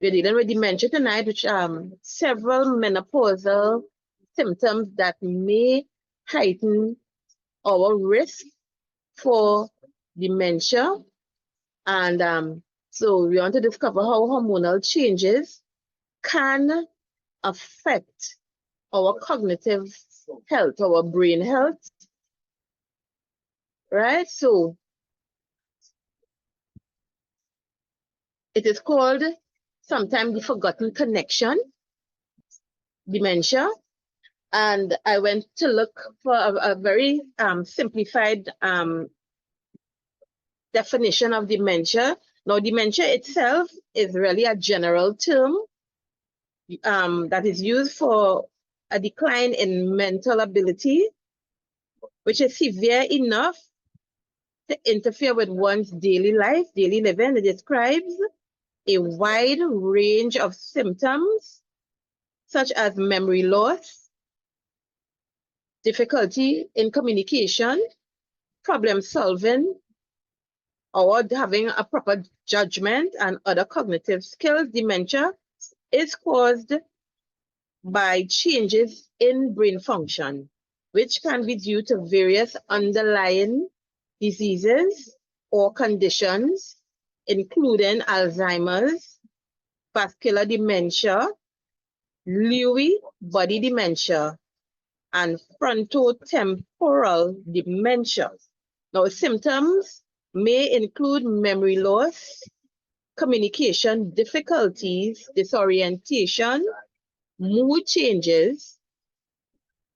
We're dealing with dementia tonight, which several menopausal symptoms that may heighten our risk for dementia. And so we want to discover how hormonal changes can affect our cognitive health, our brain health, right? So it is called sometimes the forgotten connection, dementia. And I went to look for a very simplified definition of dementia. Now, dementia itself is really a general term that is used for a decline in mental ability, which is severe enough to interfere with one's daily life, daily living. It describes a wide range of symptoms, such as memory loss, difficulty in communication, problem solving, or having a proper judgment and other cognitive skills. Dementia is caused by changes in brain function, which can be due to various underlying diseases or conditions, including Alzheimer's, vascular dementia, Lewy body dementia, and frontotemporal dementia. Now, symptoms may include memory loss, communication difficulties, disorientation, mood changes,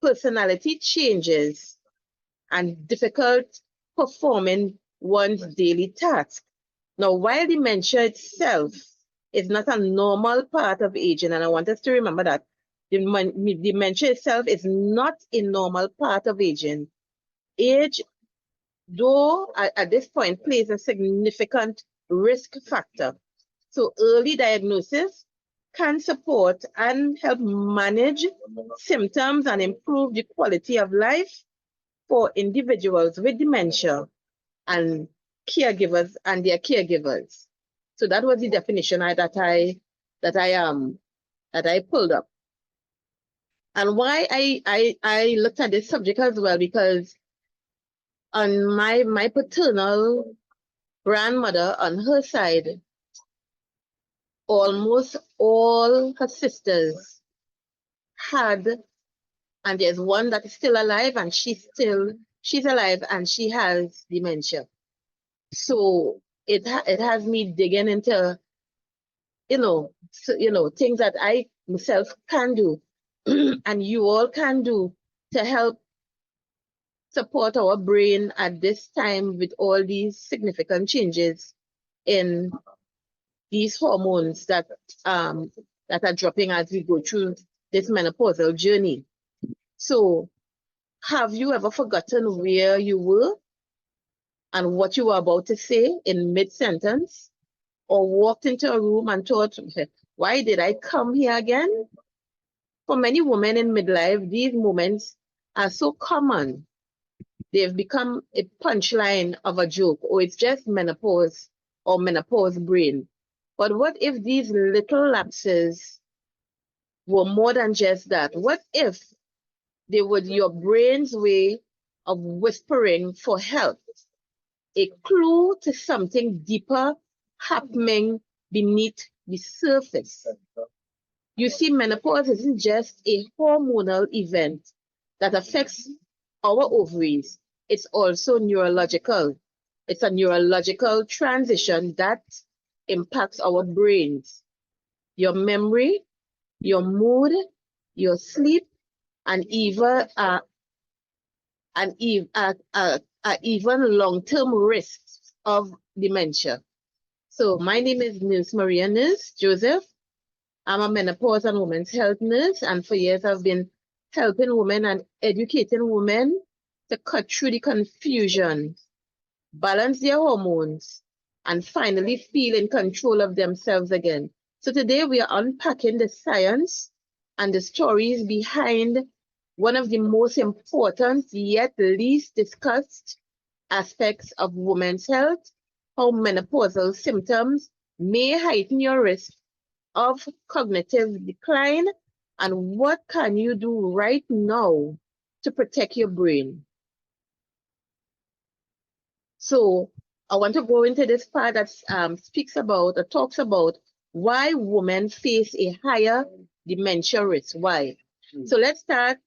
personality changes, and difficult performing one's daily tasks. Now, while dementia itself is not a normal part of aging, and I want us to remember that dementia itself is not a normal part of aging. Age, though at this point, plays a significant risk factor. So early diagnosis can support and help manage symptoms and improve the quality of life for individuals with dementia and caregivers and their caregivers. So that was the definition that I pulled up. And why I looked at this subject as well, because on my paternal grandmother on her side, almost all her sisters had, and there's one that is still alive, and she's alive and she has dementia. So it has me digging into things that I myself can do and you all can do to help support our brain at this time with all these significant changes in these hormones that are dropping as we go through this menopausal journey. So have you ever forgotten where you were and what you were about to say in mid-sentence, or walked into a room and thought, why did I come here again? For many women in midlife, these moments are so common. They've become a punchline of a joke, or it's just menopause or menopause brain. But what if these little lapses were more than just that? What if they were your brain's way of whispering for help, a clue to something deeper happening beneath the surface? You see, menopause isn't just a hormonal event that affects our ovaries. It's also neurological. It's a neurological transition that impacts our brains, your memory, your mood, your sleep, and even long-term risks of dementia. So my name is Nurse Maria Nurse Joseph. I'm a menopause and women's health nurse, and for years I've been helping women and educating women to cut through the confusion, balance their hormones, and finally feel in control of themselves again. So today we are unpacking the science and the stories behind one of the most important yet least discussed aspects of women's health, how menopausal symptoms may heighten your risk of cognitive decline, and what can you do right now to protect your brain? So I want to go into this part that speaks about or talks about why women face a higher dementia risk. Why? So let's start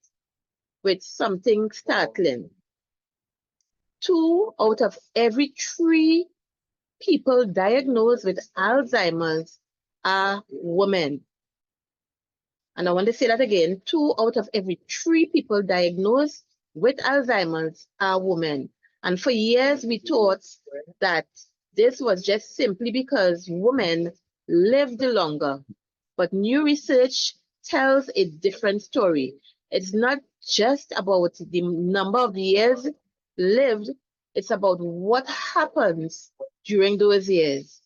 with something startling. 2 out of every 3 people diagnosed with Alzheimer's are women. And I want to say that again, 2 out of every 3 people diagnosed with Alzheimer's are women. And for years, we thought that this was just simply because women lived longer. But new research tells a different story. It's not just about the number of years lived, it's about what happens during those years.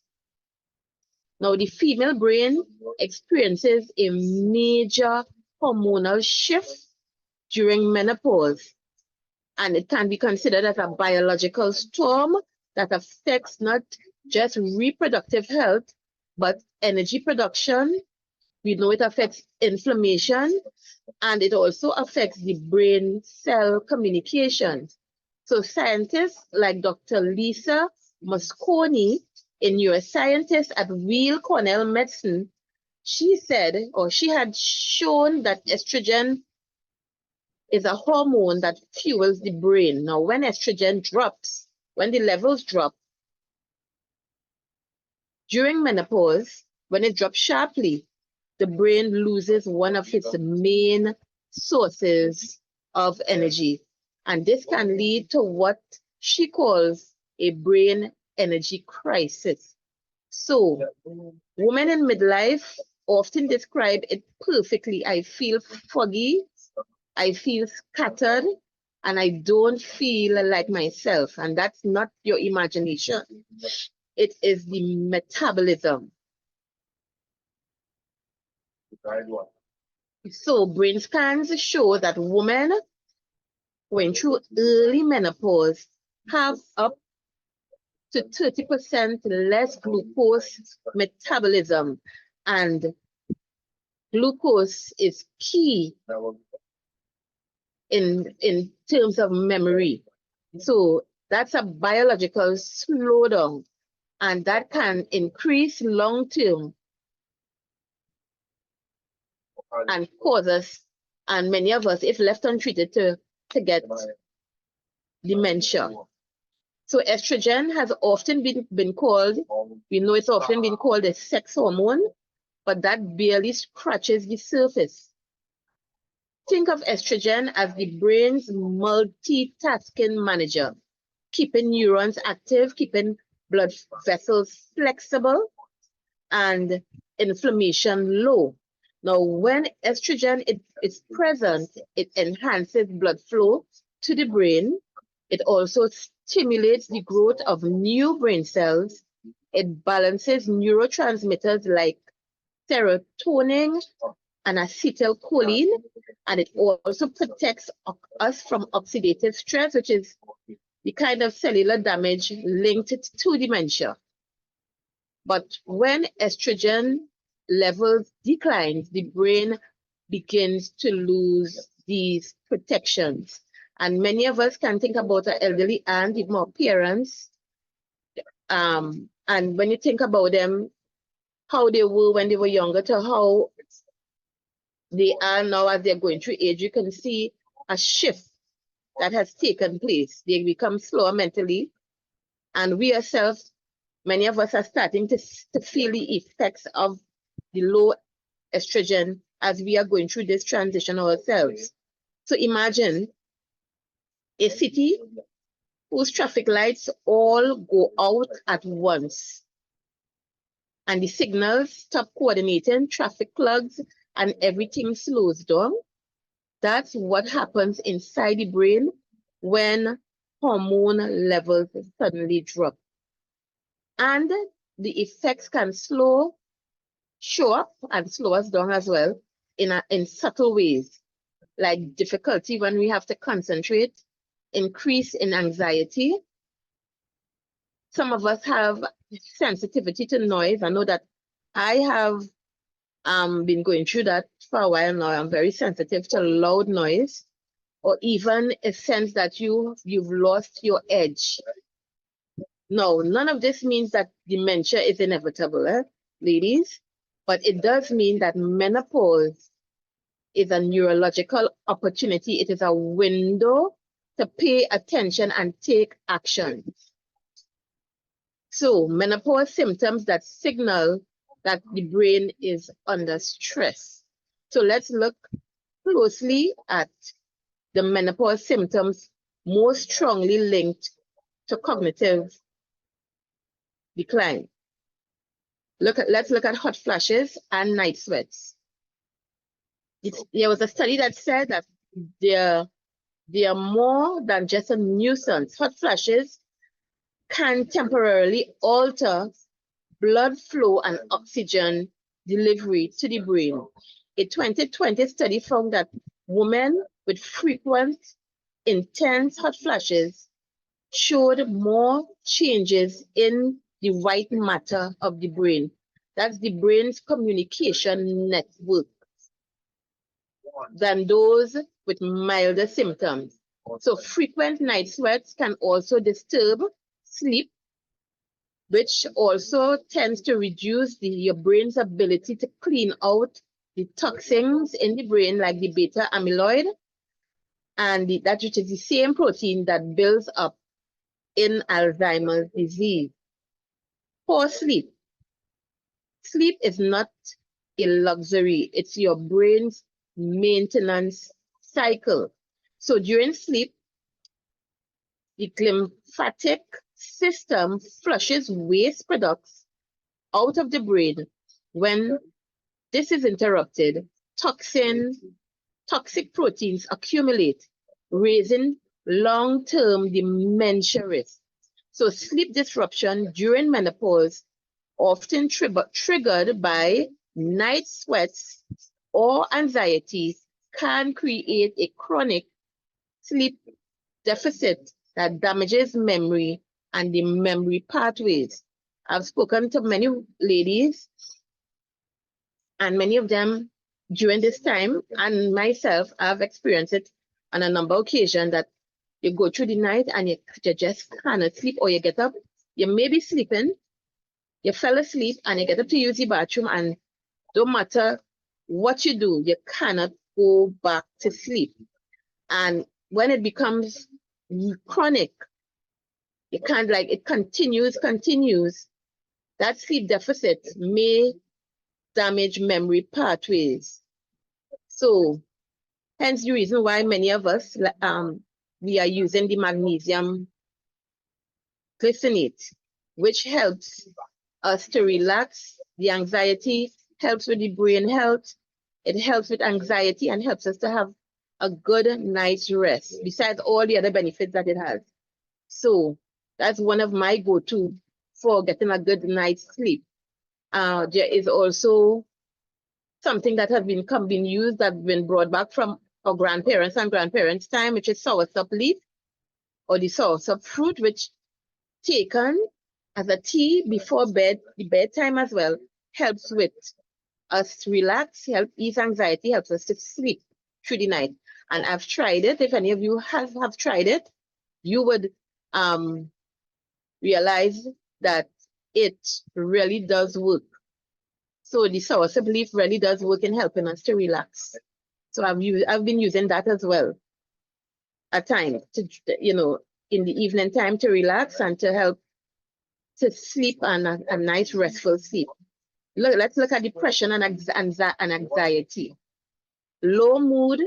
Now, the female brain experiences a major hormonal shift during menopause, and it can be considered as a biological storm that affects not just reproductive health, but energy production. We know it affects inflammation, and it also affects the brain cell communication. So scientists like Dr. Lisa Mosconi, a neuroscientist at Weill Cornell Medicine, she had shown that estrogen is a hormone that fuels the brain. Now, when estrogen drops, when the levels drop during menopause, when it drops sharply, the brain loses one of its main sources of energy. And this can lead to what she calls a brain energy crisis. So, women in midlife often describe it perfectly. I feel foggy, I feel scattered, and I don't feel like myself. And that's not your imagination. It is the metabolism. So brain scans show that women going through early menopause have up to 30% less glucose metabolism. And glucose is key in terms of memory. So that's a biological slowdown, and that can increase long-term and cause us, and many of us, if left untreated, to get dementia. So estrogen has often been called, we know it's often been called a sex hormone, but that barely scratches the surface. Think of estrogen as the brain's multitasking manager, keeping neurons active, keeping blood vessels flexible, and inflammation low. Now, when estrogen is present, it enhances blood flow to the brain. It also stimulates the growth of new brain cells. It balances neurotransmitters like serotonin and acetylcholine, and it also protects us from oxidative stress, which is the kind of cellular damage linked to dementia. But when estrogen levels decline, the brain begins to lose these protections. And many of us can think about our elderly aunt, even our parents. And when you think about them, how they were when they were younger to how they are now as they're going through age, you can see a shift that has taken place. They become slower mentally. And we ourselves, many of us are starting to feel the effects of the low estrogen as we are going through this transition ourselves. So imagine a city whose traffic lights all go out at once, and the signals stop coordinating, traffic plugs, and everything slows down. That's what happens inside the brain when hormone levels suddenly drop. And the effects can show up and slow us down as well in subtle ways, like difficulty when we have to concentrate, increase in anxiety. Some of us have sensitivity to noise. I know that I have been going through that for a while now. I'm very sensitive to loud noise, or even a sense that you've lost your edge. No, none of this means that dementia is inevitable, ladies, but it does mean that menopause is a neurological opportunity. It is a window to pay attention and take action. So menopause symptoms that signal that the brain is under stress. So let's look closely at the menopause symptoms most strongly linked to cognitive decline. Let's look at hot flashes and night sweats. There was a study that said that they are more than just a nuisance. Hot flashes can temporarily alter blood flow and oxygen delivery to the brain. A 2020 study found that women with frequent, intense hot flashes showed more changes in the white matter of the brain. That's the brain's communication network than those with milder symptoms. So frequent night sweats can also disturb sleep, which also tends to reduce your brain's ability to clean out the toxins in the brain, like the beta amyloid, and that which is the same protein that builds up in Alzheimer's disease. Poor sleep. Sleep is not a luxury. It's your brain's maintenance cycle. So during sleep, the lymphatic system flushes waste products out of the brain. When this is interrupted, toxic proteins accumulate, raising long-term dementia risk. So sleep disruption during menopause, often triggered by night sweats or anxiety, can create a chronic sleep deficit that damages memory and the memory pathways. I've spoken to many ladies, and many of them during this time, and myself, I've experienced it on a number of occasions, that you go through the night and you just cannot sleep, or you get up, you may be sleeping, you fell asleep, and you get up to use the bathroom, and don't matter what you do, you cannot go back to sleep. And when it becomes chronic, you can't, like, it continues, that sleep deficit may damage memory pathways. So hence the reason why many of us, we are using the magnesium glycinate, which helps us to relax the anxiety, helps with the brain health, it helps with anxiety, and helps us to have a good night's rest, besides all the other benefits that it has. So that's one of my go-to for getting a good night's sleep. There is also something that has been used, that's been brought back from our grandparents and grandparents' time, which is soursop leaf, or the soursop fruit, which taken as a tea before bed, the bedtime as well, helps with us to relax, help ease anxiety, helps us to sleep through the night. And I've tried it. If any of you have tried it, you would realize that it really does work. So the soursop leaf really does work in helping us to relax. So I've been using that as well at times, to, in the evening time, to relax and to help to sleep and a nice restful sleep. Let's look at depression and anxiety. Low mood,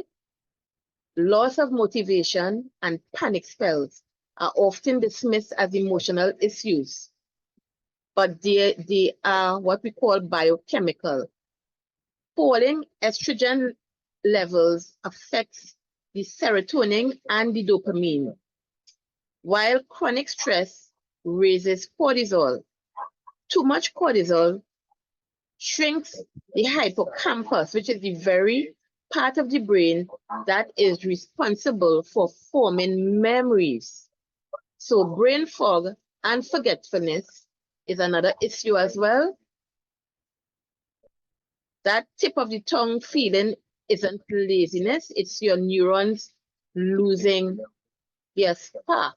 loss of motivation, and panic spells are often dismissed as emotional issues, but they are what we call biochemical. Falling estrogen levels affects the serotonin and the dopamine, while chronic stress raises cortisol. Too much cortisol shrinks the hippocampus, which is the very part of the brain that is responsible for forming memories. So brain fog and forgetfulness is another issue as well. That tip of the tongue feeling isn't laziness, it's your neurons losing their spark.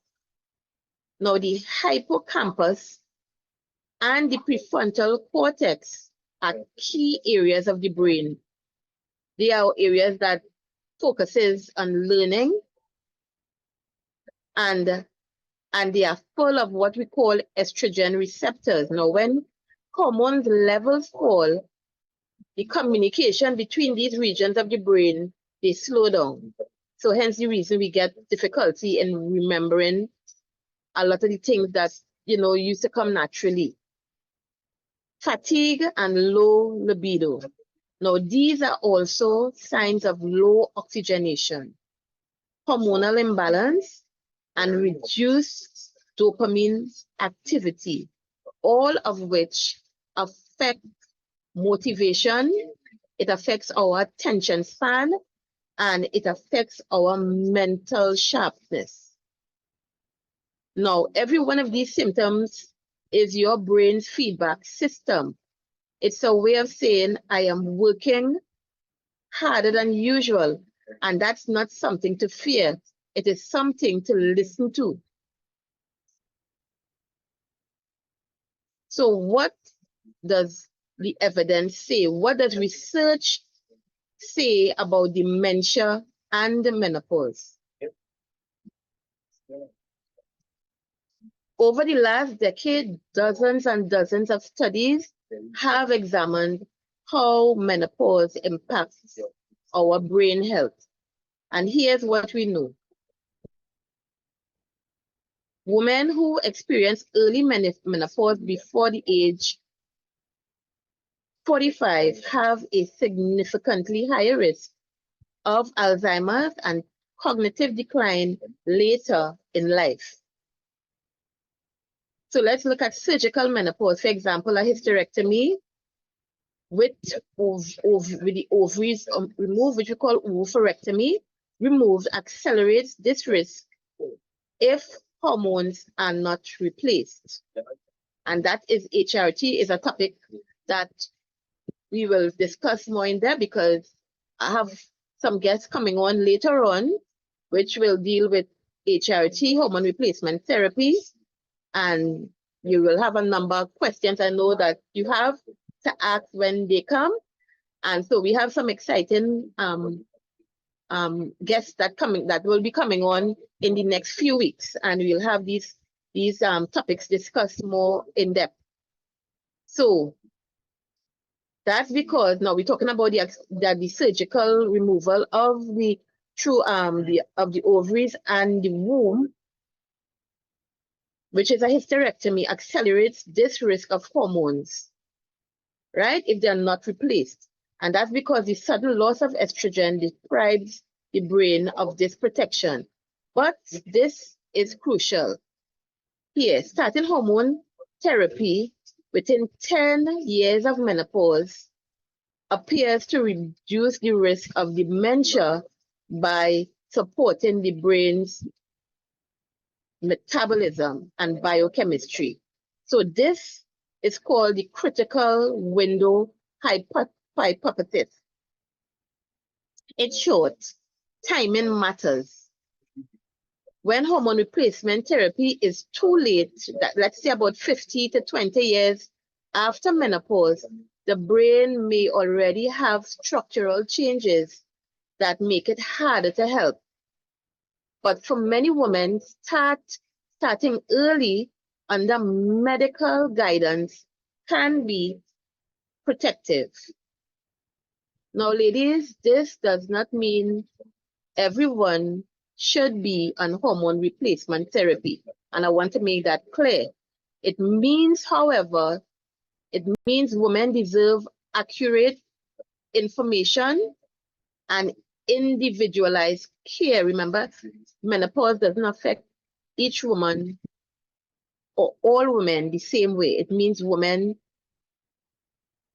Now, the hippocampus and the prefrontal cortex are key areas of the brain. They are areas that focuses on learning, and they are full of what we call estrogen receptors. Now, when hormone levels fall, the communication between these regions of the brain, they slow down. So hence the reason we get difficulty in remembering a lot of the things that, used to come naturally. Fatigue and low libido. Now, these are also signs of low oxygenation, hormonal imbalance, and reduced dopamine activity, all of which affect motivation, it affects our attention span, and it affects our mental sharpness. Now, every one of these symptoms is your brain's feedback system. It's a way of saying, I am working harder than usual, and that's not something to fear. It is something to listen to. So what does the evidence say? What does research say about dementia and the menopause? Over the last decade, dozens and dozens of studies have examined how menopause impacts our brain health. And here's what we know. Women who experience early menopause before the age 45 have a significantly higher risk of Alzheimer's and cognitive decline later in life. So let's look at surgical menopause. For example, a hysterectomy with the ovaries removed, which we call oophorectomy, removed accelerates this risk if hormones are not replaced. And that is HRT, is a topic that we will discuss more in depth because I have some guests coming on later on, which will deal with HRT, hormone replacement therapy, and you will have a number of questions I know that you have to ask when they come. And so we have some exciting guests that will be coming on in the next few weeks, and we'll have these topics discussed more in depth. So that's because now we're talking about the surgical removal of the ovaries and the womb, which is a hysterectomy, accelerates this risk of hormones, right, if they're not replaced. And that's because the sudden loss of estrogen deprives the brain of this protection. But this is crucial. Here, starting hormone therapy within 10 years of menopause appears to reduce the risk of dementia by supporting the brain's metabolism and biochemistry. So this is called the critical window hypothesis. In short, timing matters. When hormone replacement therapy is too late, let's say about 50 to 20 years after menopause, the brain may already have structural changes that make it harder to help. But for many women, starting early under medical guidance can be protective. Now, ladies, this does not mean everyone should be on hormone replacement therapy. And I want to make that clear. It means, however, women deserve accurate information and individualized care. Remember, menopause doesn't affect each woman or all women the same way. It means women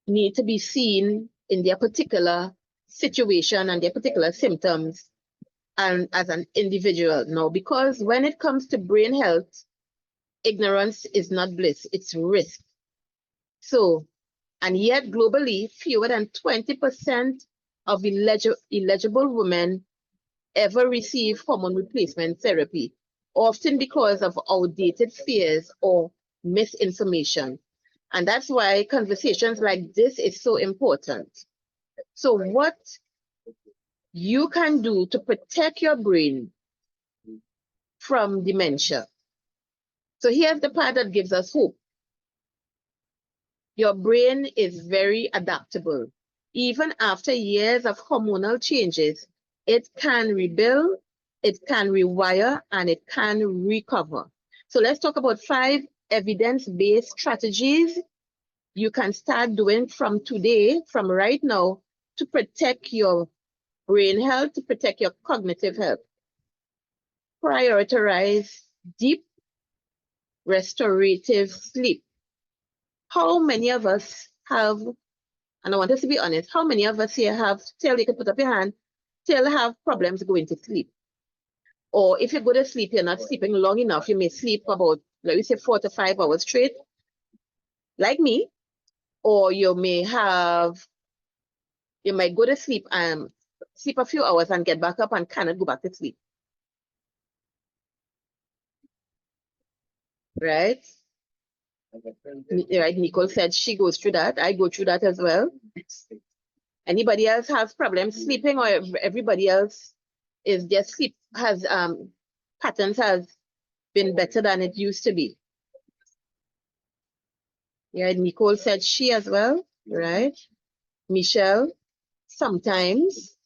need to be seen in their particular situation and their particular symptoms and as an individual. Now, because when it comes to brain health, ignorance is not bliss, it's risk. So And yet globally, fewer than 20% of eligible women ever receive hormone replacement therapy, often because of outdated fears or misinformation. And that's why conversations like this is so important. So what you can do to protect your brain from dementia. So here's the part that gives us hope. Your brain is very adaptable. Even after years of hormonal changes, it can rebuild, it can rewire, and it can recover. So let's talk about 5 evidence-based strategies you can start doing from today, from right now, to protect your brain health, to protect your cognitive health. Prioritize deep restorative sleep. How many of us have, and I want us to be honest, how many of us here have, till you can put up your hand, still have problems going to sleep? Or if you go to sleep, you're not sleeping long enough, you may sleep about, let me say, 4 to 5 hours straight, like me. Or you may have, you might go to sleep and sleep a few hours and get back up and cannot go back to sleep. Right? Right, Nicole said she goes through that. I go through that as well. Anybody else has problems sleeping, or everybody else is their sleep has patterns has been better than it used to be? Yeah, Nicole said she as well, right? Michelle, sometimes.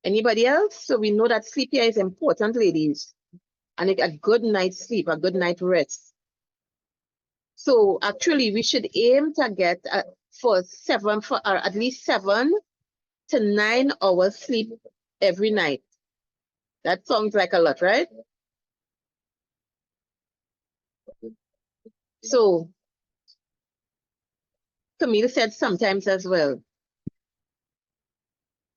Anybody else? So we know that sleep here is important, ladies. And a good night's sleep, a good night rest. So actually, we should aim to get for at least 7 to 9 hours sleep every night. That sounds like a lot, right? So Camille said sometimes as well.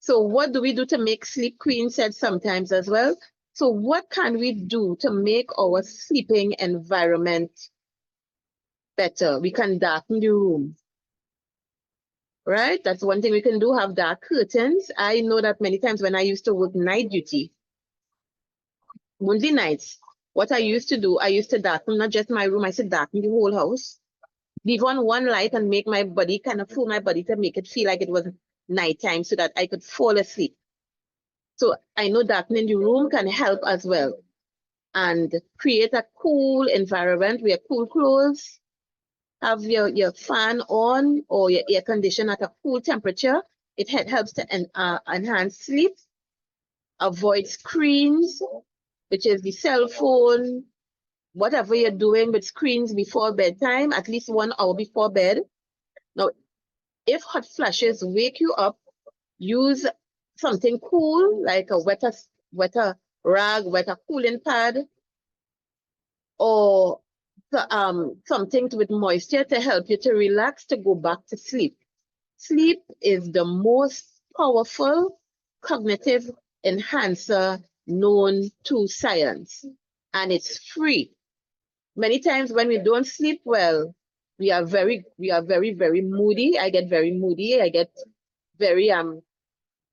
So what do we do to make sleep? Queen said sometimes as well. So what can we do to make our sleeping environment better? We can darken the room, right? That's one thing we can do, have dark curtains. I know that many times when I used to work night duty, Monday nights, what I used to do, I used to darken not just my room, I used to darken the whole house. Leave on one light and make my body, kind of fool my body to make it feel like it was nighttime so that I could fall asleep. So I know darkening the room can help as well. And create a cool environment, wear cool clothes, have your fan on or your air conditioner at a cool temperature. It helps to enhance sleep. Avoid screens, which is the cell phone, whatever you're doing with screens before bedtime, at least 1 hour before bed. Now, if hot flashes wake you up, use something cool, like a wetter rag, wetter cooling pad, or something with moisture to help you to relax, to go back to sleep. Sleep is the most powerful cognitive enhancer known to science, and it's free. Many times when we don't sleep well, we are very, very moody. I get very moody. I get very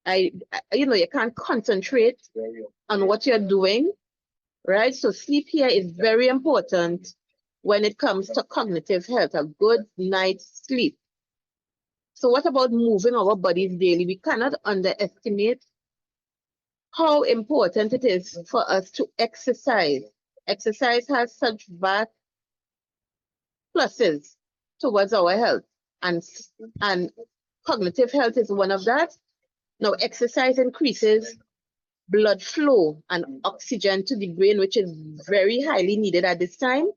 you can't concentrate on what you're doing, right? So sleep here is very important when it comes to cognitive health, a good night's sleep. So what about moving our bodies daily? We cannot underestimate how important it is for us to exercise. Exercise has such vast pluses towards our health, and cognitive health is one of that. Now, exercise increases blood flow and oxygen to the brain, which is very highly needed at this time.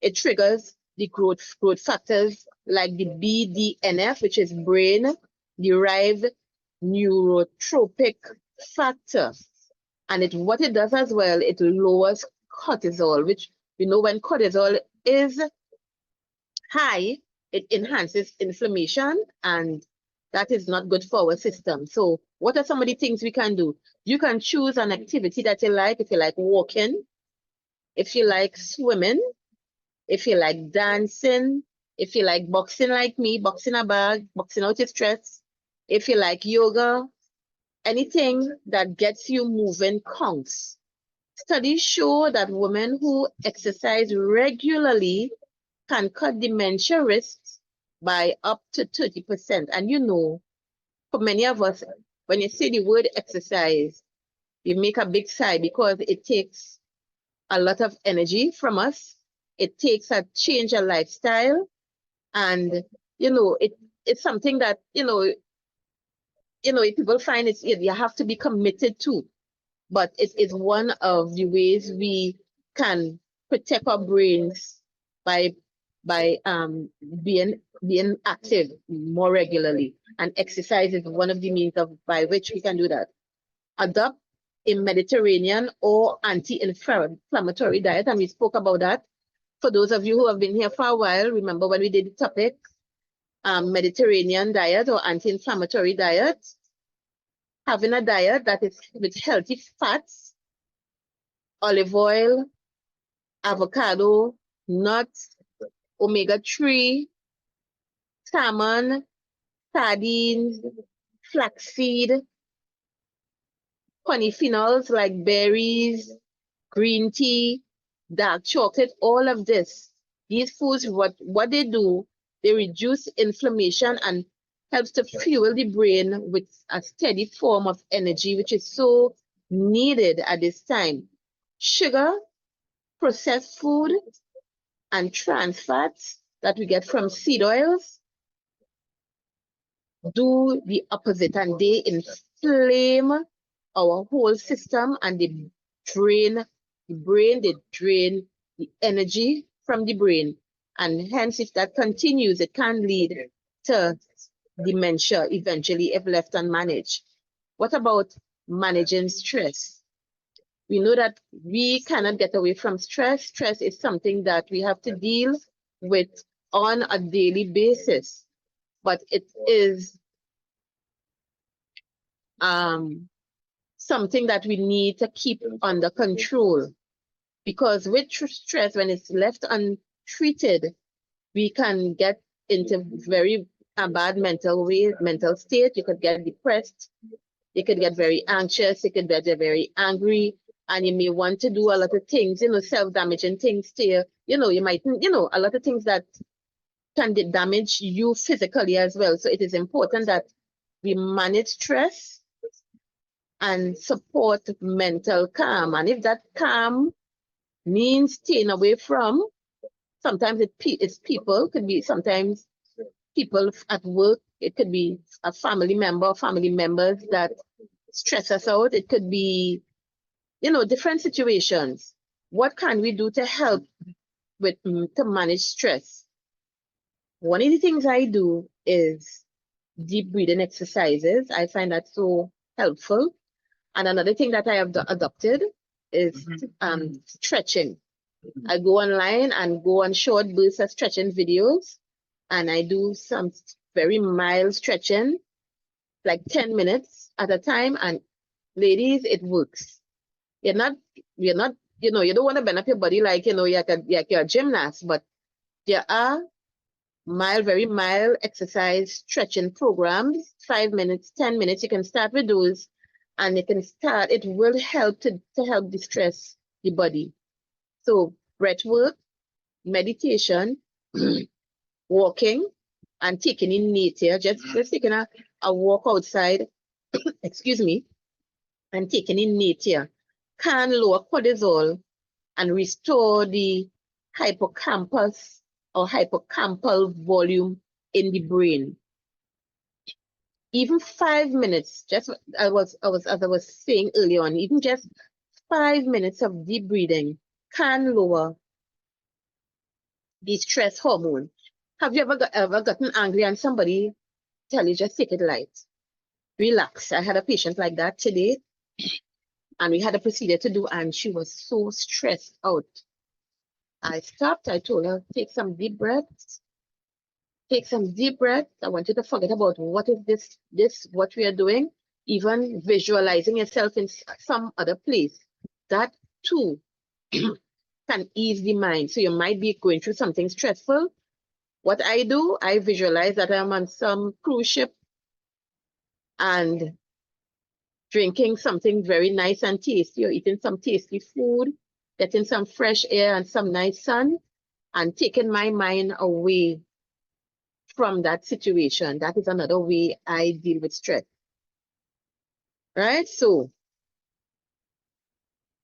It triggers the growth factors like the BDNF, which is brain-derived neurotropic factor. And what it does as well, it lowers cortisol, which we know when cortisol is high, it enhances inflammation, and that is not good for our system. So what are some of the things we can do? You can choose an activity that you like. If you like walking, if you like swimming, if you like dancing, if you like boxing like me, boxing a bag, boxing out your stress, if you like yoga, anything that gets you moving counts. Studies show that women who exercise regularly can cut dementia risks by up to 30%. And you know, for many of us, when you say the word exercise, you make a big sigh because it takes a lot of energy from us. It takes a change of lifestyle. And, you know, it's something that, people find you have to be committed to. But it is one of the ways we can protect our brains by being active more regularly. And exercise is one of the means by which we can do that. Adopt a Mediterranean or anti-inflammatory diet, and we spoke about that. For those of you who have been here for a while, remember when we did the topic, Mediterranean diet or anti-inflammatory diet. Having a diet that is with healthy fats, olive oil, avocado, nuts, omega-3, salmon, sardines, flaxseed, polyphenols like berries, green tea, dark chocolate, all of this. These foods, what they do, they reduce inflammation and helps to fuel the brain with a steady form of energy, which is so needed at this time. Sugar, processed food, and trans fats that we get from seed oils do the opposite, and they inflame our whole system, and they drain the brain, they drain the energy from the brain. And hence, if that continues, it can lead to dementia eventually if left unmanaged. What about managing stress? We know that we cannot get away from stress. Stress is something that we have to deal with on a daily basis, but it is something that we need to keep under control, because with stress, when it's left untreated, we can get into very bad mental state. You could get depressed, you could get very anxious, you could get very angry, and you may want to do a lot of things, self-damaging things to you. You might, a lot of things that can damage you physically as well. So it is important that we manage stress and support mental calm. And if that calm means staying away from, sometimes it's people, could be sometimes people at work, it could be a family member, family members that stress us out. It could be, different situations. What can we do to help to manage stress? One of the things I do is deep breathing exercises. I find that so helpful. And another thing that I have adopted is stretching. I go online and go on short bursts of stretching videos, and I do some very mild stretching, like 10 minutes at a time. And ladies, it works. You don't want to bend up your body like you're a gymnast, but there are very mild exercise stretching programs, 5 minutes, 10 minutes. You can start with those, and it will help to help distress the body. So breath work, meditation, walking, and taking in nature, just taking a walk outside, excuse me, and taking in nature can lower cortisol and restore the hippocampus or hippocampal volume in the brain. Even 5 minutes, just as I was saying earlier on, even just 5 minutes of deep breathing can lower the stress hormone. Have you ever gotten angry and somebody tell you just take it light, relax? I had a patient like that today, and we had a procedure to do, and she was so stressed out. I stopped. I told her, take some deep breaths. Take some deep breaths. I want you to forget about what is what we are doing, even visualizing yourself in some other place. That too can ease the mind. So you might be going through something stressful. What I do, I visualize that I'm on some cruise ship and drinking something very nice and tasty, or eating some tasty food, getting some fresh air and some nice sun, and taking my mind away from that situation. That is another way I deal with stress. Right? So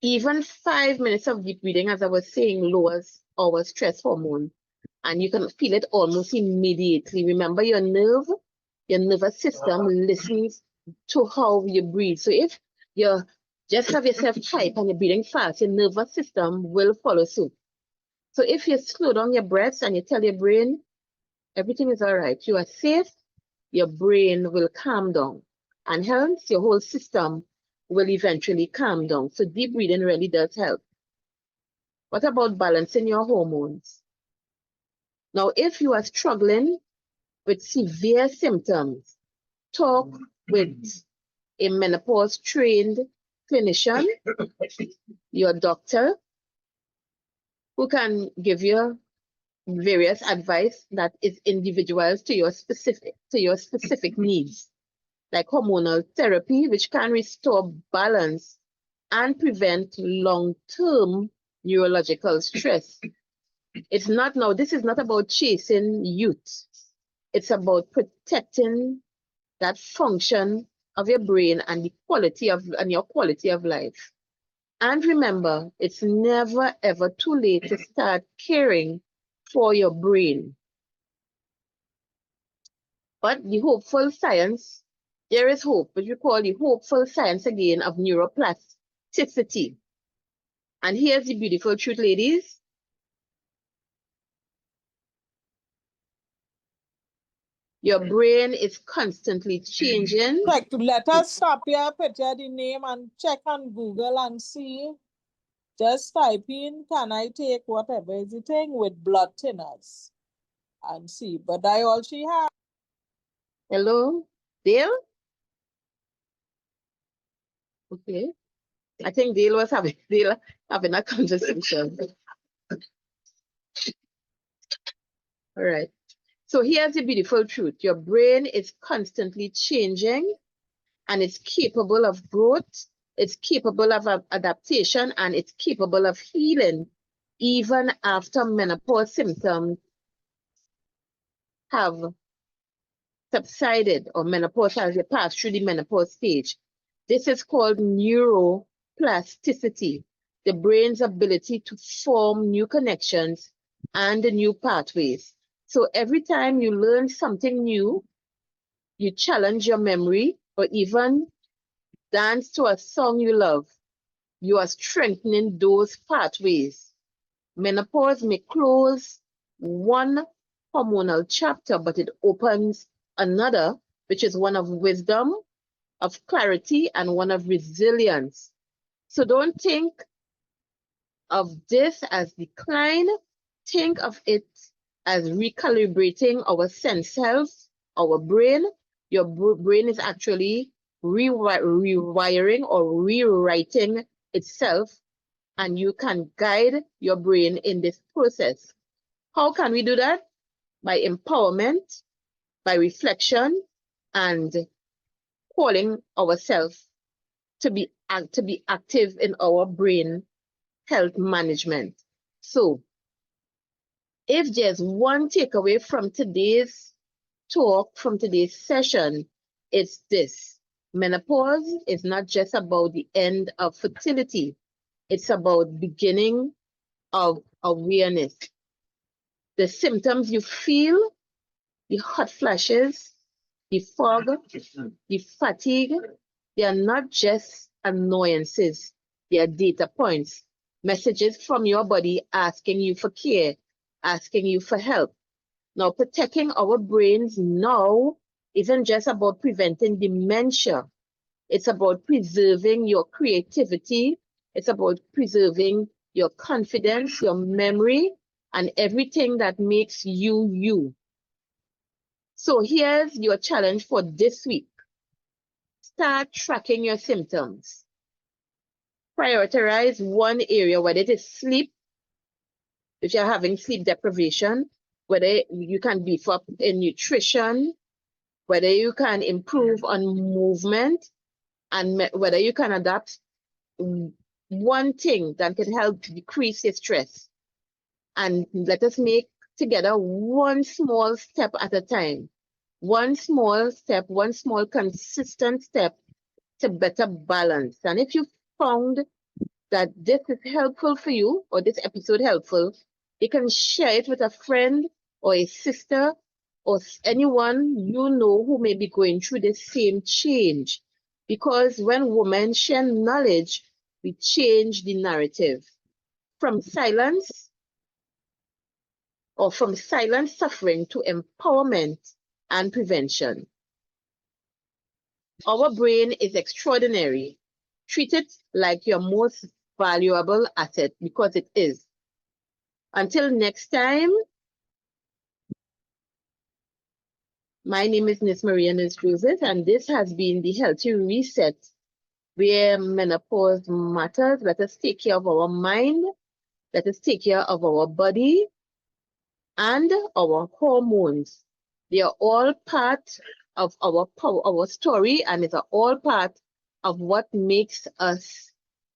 even 5 minutes of deep breathing, as I was saying, lowers our stress hormone. And you can feel it almost immediately. Remember, your nervous system listens to how you breathe. So if you just have yourself hype and you're breathing fast, your nervous system will follow suit. So if you slow down your breaths and you tell your brain, everything is all right, you are safe, your brain will calm down. And hence, your whole system will eventually calm down. So deep breathing really does help. What about balancing your hormones? Now, if you are struggling with severe symptoms, talk with a menopause trained clinician, your doctor, who can give you various advice that is individual to your specific needs, like hormonal therapy, which can restore balance and prevent long-term neurological stress. This is not about chasing youth. It's about protecting that function of your brain and your quality of life. And remember, it's never ever too late to start caring for your brain. But the hopeful science, there is hope, which we call the hopeful science again of neuroplasticity. And here's the beautiful truth, ladies. Your brain is constantly changing. Like, let us stop here, put here the name and check on Google and see. Just type in, can I take whatever is the thing with blood thinners? And see. But I also have. Hello, Dale? Okay. I think Dale was having a conversation. All right. So here's the beautiful truth. Your brain is constantly changing and it's capable of growth, it's capable of adaptation, and it's capable of healing even after menopause symptoms have subsided, or menopause as you pass through the menopause stage. This is called neuroplasticity, the brain's ability to form new connections and new pathways. So every time you learn something new, you challenge your memory, or even dance to a song you love, you are strengthening those pathways. Menopause may close one hormonal chapter, but it opens another, which is one of wisdom, of clarity, and one of resilience. So don't think of this as decline. Think of it as recalibrating our sense self, our brain. Your brain is actually rewiring or rewriting itself, and you can guide your brain in this process. How can we do that? By empowerment, by reflection, and calling ourselves to be active in our brain health management. So if there's one takeaway from today's talk, from today's session, it's this: menopause is not just about the end of fertility, it's about beginning of awareness. The symptoms you feel, the hot flashes, the fog, the fatigue, they are not just annoyances, they are data points, messages from your body asking you for care, asking you for help. Now, protecting our brains now isn't just about preventing dementia. It's about preserving your creativity. It's about preserving your confidence, your memory, and everything that makes you, you. So here's your challenge for this week. Start tracking your symptoms. Prioritize one area, whether it is sleep, if you're having sleep deprivation, whether you can beef up in nutrition, whether you can improve on movement, and whether you can adapt one thing that can help decrease your stress. And let us make together one small step at a time. One small step, one small consistent step to better balance. And if you found that this is helpful for you, or this episode helpful, you can share it with a friend or a sister or anyone you know who may be going through the same change. Because when women share knowledge, we change the narrative from silence suffering to empowerment and prevention. Our brain is extraordinary. Treat it like your most valuable asset, because it is. Until next time, my name is Miss Maria Joseph, and this has been the Healthy Reset, where menopause matters. Let us take care of our mind, let us take care of our body and our hormones. They are all part of our story, and it's all part of what makes us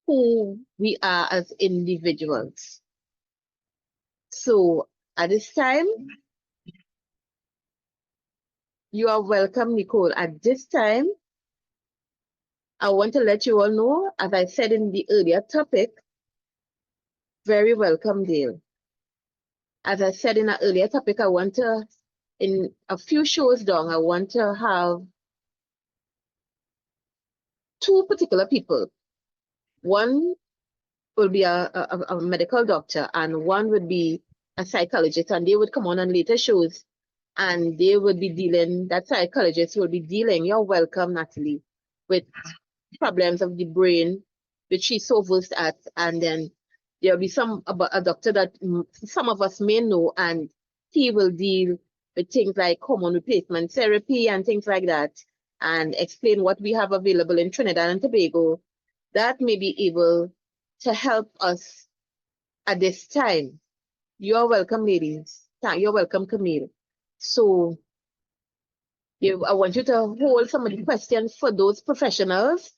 who we are as individuals. So at this time, you are welcome, Nicole. At this time, I want to let you all know, as I said in the earlier topic, very welcome, Dale. As I said in an earlier topic, I want to, in a few shows down, I want to have two particular people. One will be a medical doctor, and one would be a psychologist, and they would come on later shows, and they would be dealing, that psychologist will be dealing, you're welcome, Natalie, with problems of the brain, which she's so versed at. And then there'll be a doctor that some of us may know, and he will deal with things like hormone replacement therapy and things like that, and explain what we have available in Trinidad and Tobago that may be able to help us at this time. You're welcome, ladies. You're welcome, Camille. So I want you to hold some of the questions for those professionals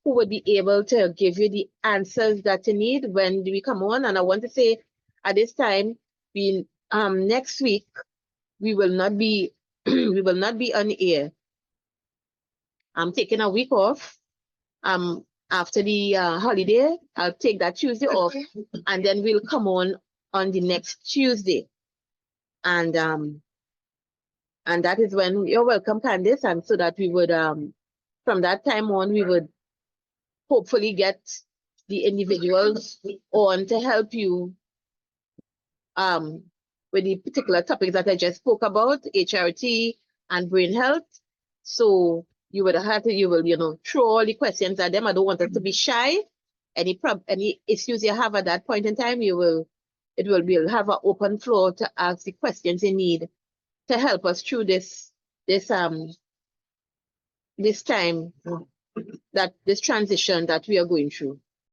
who would be able to give you the answers that you need when we come on. And I want to say at this time, next week, we will not be we will not be on air. I'm taking a week off. After the holiday, I'll take that Tuesday off, and then we'll come on the next Tuesday. And that is when you're welcome, Candice. And so that we would, from that time on, we would hopefully get the individuals on to help you with the particular topics that I just spoke about, HRT and brain health. So you would have to, you will, throw all the questions at them. I don't want us to be shy. Any issues you have at that point in time, we'll have an open floor to ask the questions you need to help us through this time, this transition that we are going through.